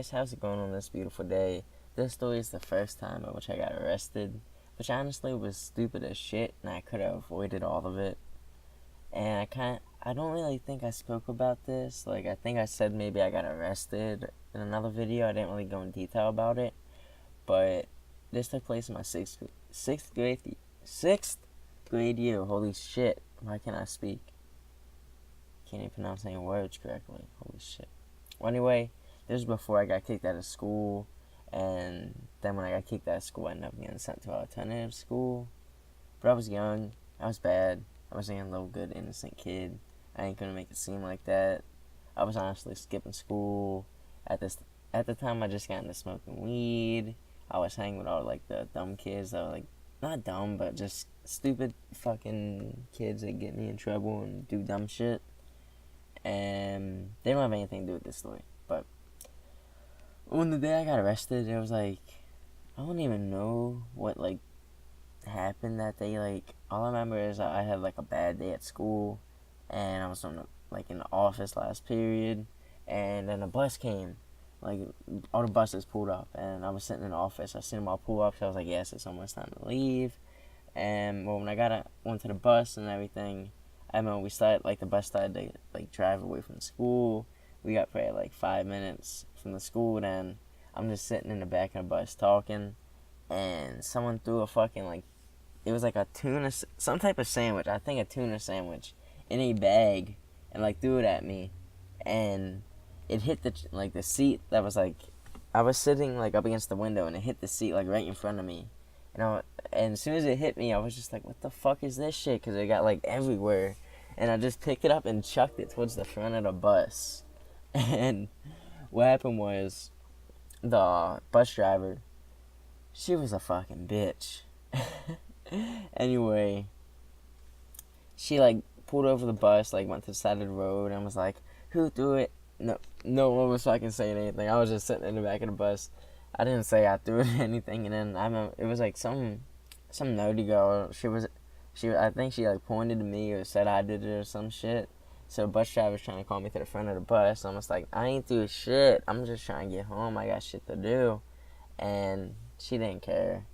guys, how's it going on this beautiful day? This story is the first time in which I got arrested, which honestly was stupid as shit, and I could have avoided all of it. And I don't really think I spoke about this. Like, I think I said maybe I got arrested in another video. I didn't really go in detail about it, but this took place in my sixth grade year. Holy shit! Why can't I speak? Can't even pronounce any words correctly. Holy shit. Well, anyway, this was before I got kicked out of school, and then when I got kicked out of school, I ended up getting sent to an alternative school. But I was young, I was bad, I was a little good, innocent kid. I ain't gonna make it seem like that. I was honestly skipping school. At the time, I just got into smoking weed. I was hanging with all like the dumb kids that were like not dumb, but just stupid fucking kids that get me in trouble and do dumb shit. And they don't have anything to do with this story. But on the day I got arrested, it was like, I don't even know what like happened that day. Like, all I remember is I had like a bad day at school, and I was in the office last period, and then a bus came. Like, all the buses pulled up, and I was sitting in the office. I seen them all pull up, so I was like, yes, it's almost time to leave. And well, when I went to the bus and everything, I remember the bus started to like drive away from the school. We got probably like 5 minutes from the school, then I'm just sitting in the back of the bus talking, and someone threw a fucking like, it was like a some type of sandwich, I think a tuna sandwich, in a bag, and like threw it at me, and it hit the seat that was like, I was sitting like up against the window, and it hit the seat like right in front of me, and as soon as it hit me, I was just like, what the fuck is this shit? Because it got like everywhere, and I just picked it up and chucked it towards the front of the bus. And what happened was, the bus driver, she was a fucking bitch. Anyway, she like pulled over the bus, like went to the side of the road, and was like, who threw it? No one was fucking saying anything. I was just sitting in the back of the bus. I didn't say I threw it or anything. And then I remember it was like some nerdy girl. I think she like pointed to me or said I did it or some shit. So the bus driver was trying to call me to the front of the bus. I'm just like, I ain't do shit. I'm just trying to get home. I got shit to do. And she didn't care.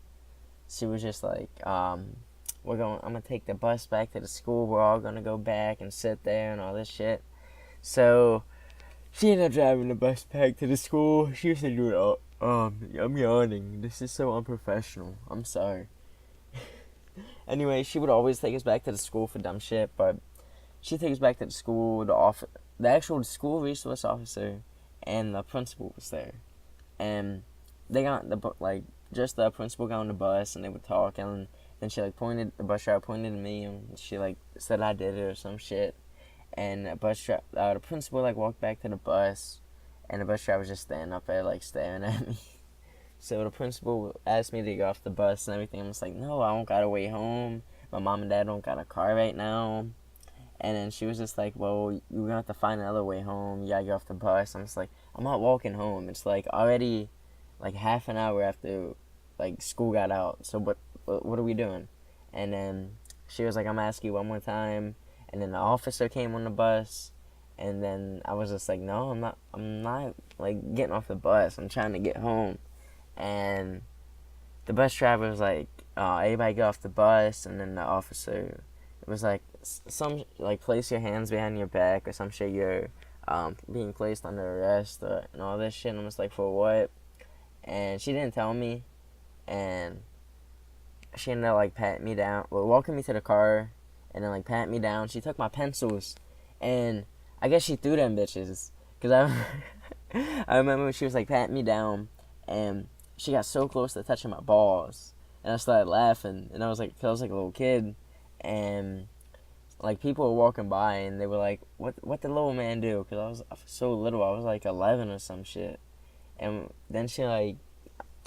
She was just like, I'm gonna take the bus back to the school. We're all gonna go back and sit there and all this shit. So she ended up driving the bus back to the school. She used to do it all. I'm yawning. This is so unprofessional. I'm sorry. Anyway, she would always take us back to the school for dumb shit, but she took us back to the school. The actual school resource officer and the principal was there, and they got just the principal got on the bus, and they were talking. And then the bus driver pointed at me, and she like said I did it or some shit. And the principal like walked back to the bus, and the bus driver was just standing up there like staring at me. So the principal asked me to get off the bus and everything. I'm just like, no, I don't got a way home. My mom and dad don't got a car right now. And then she was just like, well, you're gonna have to find another way home. You gotta get off the bus. I'm just like, I'm not walking home. It's like already like half an hour after like school got out. So what are we doing? And then she was like, I'm asking you one more time. And then the officer came on the bus, and then I was just like, no, I'm not like getting off the bus. I'm trying to get home. And the bus driver was like, everybody get off the bus. And then the officer was like, some like, place your hands behind your back or some shit. You're being placed under arrest and all this shit. And I'm just like, for what? And she didn't tell me, and she ended up like patting me down, walking me to the car, and then like patting me down. She took my pencils, and I guess she threw them bitches, cause I remember when she was like patting me down, and she got so close to touching my balls, and I started laughing, and I was like, 'cause I was like a little kid, and like people were walking by, and they were like, what the little man do? Cause I was so little, I was like 11 or some shit, and then she like,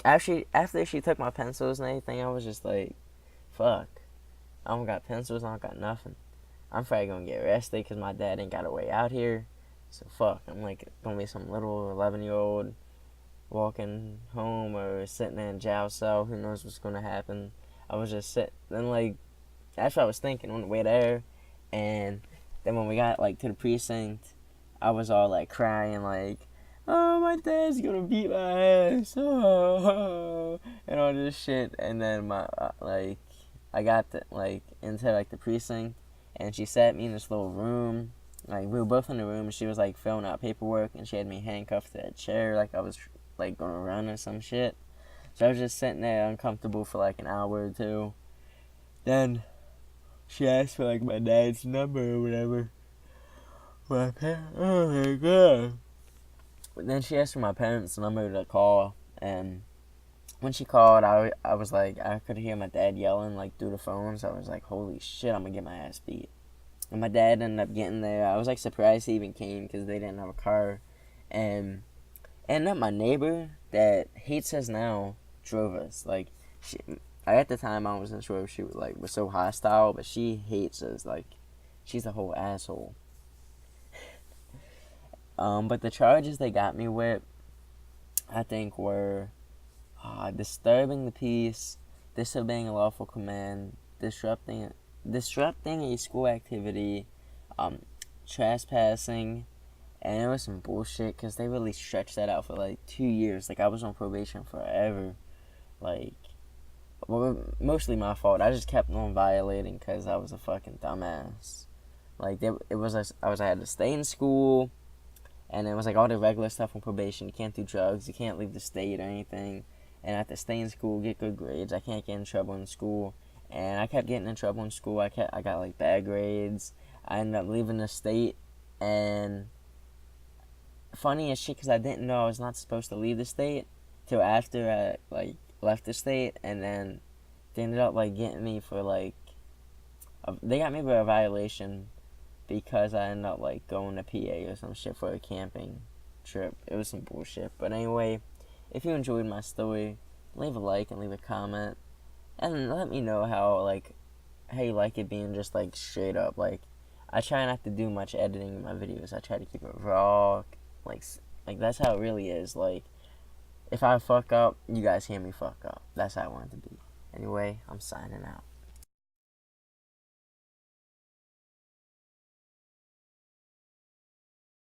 after she took my pencils and everything, I was just like, fuck, I don't got pencils, I don't got nothing. I'm probably gonna get arrested because my dad ain't got a way out here. So fuck, I'm like gonna be some little 11-year-old walking home or sitting in a jail cell. Who knows what's gonna happen? I was just sitting, then like, that's what I was thinking on the way there. And then when we got like to the precinct, I was all like crying, like, oh, my dad's gonna beat my ass, oh, and all this shit. And then I got into like the precinct, and she sat me in this little room. Like we were both in the room, and she was like filling out paperwork, and she had me handcuffed to a chair, like I was like gonna run or some shit. So I was just sitting there uncomfortable for like an hour or two. Then she asked for like my dad's number or whatever. Oh my god. Then she asked for my parents' number to call, and when she called, I was like, I could hear my dad yelling like through the phone, so I was like, holy shit, I'm gonna get my ass beat. And my dad ended up getting there. I was like surprised he even came because they didn't have a car, and not my neighbor that hates us now drove us. Like at the time I wasn't sure if she was so hostile, but she hates us. Like she's a whole asshole. But the charges they got me with, I think, were disturbing the peace, disobeying a lawful command, disrupting a school activity, trespassing, and it was some bullshit because they really stretched that out for like 2 years. Like I was on probation forever. Like, well, mostly my fault. I just kept on violating because I was a fucking dumbass. Like I had to stay in school. And it was like all the regular stuff on probation. You can't do drugs. You can't leave the state or anything. And I have to stay in school, get good grades. I can't get in trouble in school. And I kept getting in trouble in school. I got like bad grades. I ended up leaving the state. And funny as shit, because I didn't know I was not supposed to leave the state till after I like left the state. And then they ended up like getting me for like they got me for a violation because I ended up like going to PA or some shit for a camping trip. It was some bullshit. But anyway, if you enjoyed my story, leave a like and leave a comment. And let me know how you like it being just like straight up. Like I try not to do much editing in my videos. I try to keep it raw. Like that's how it really is. Like if I fuck up, you guys hear me fuck up. That's how I want it to be. Anyway, I'm signing out.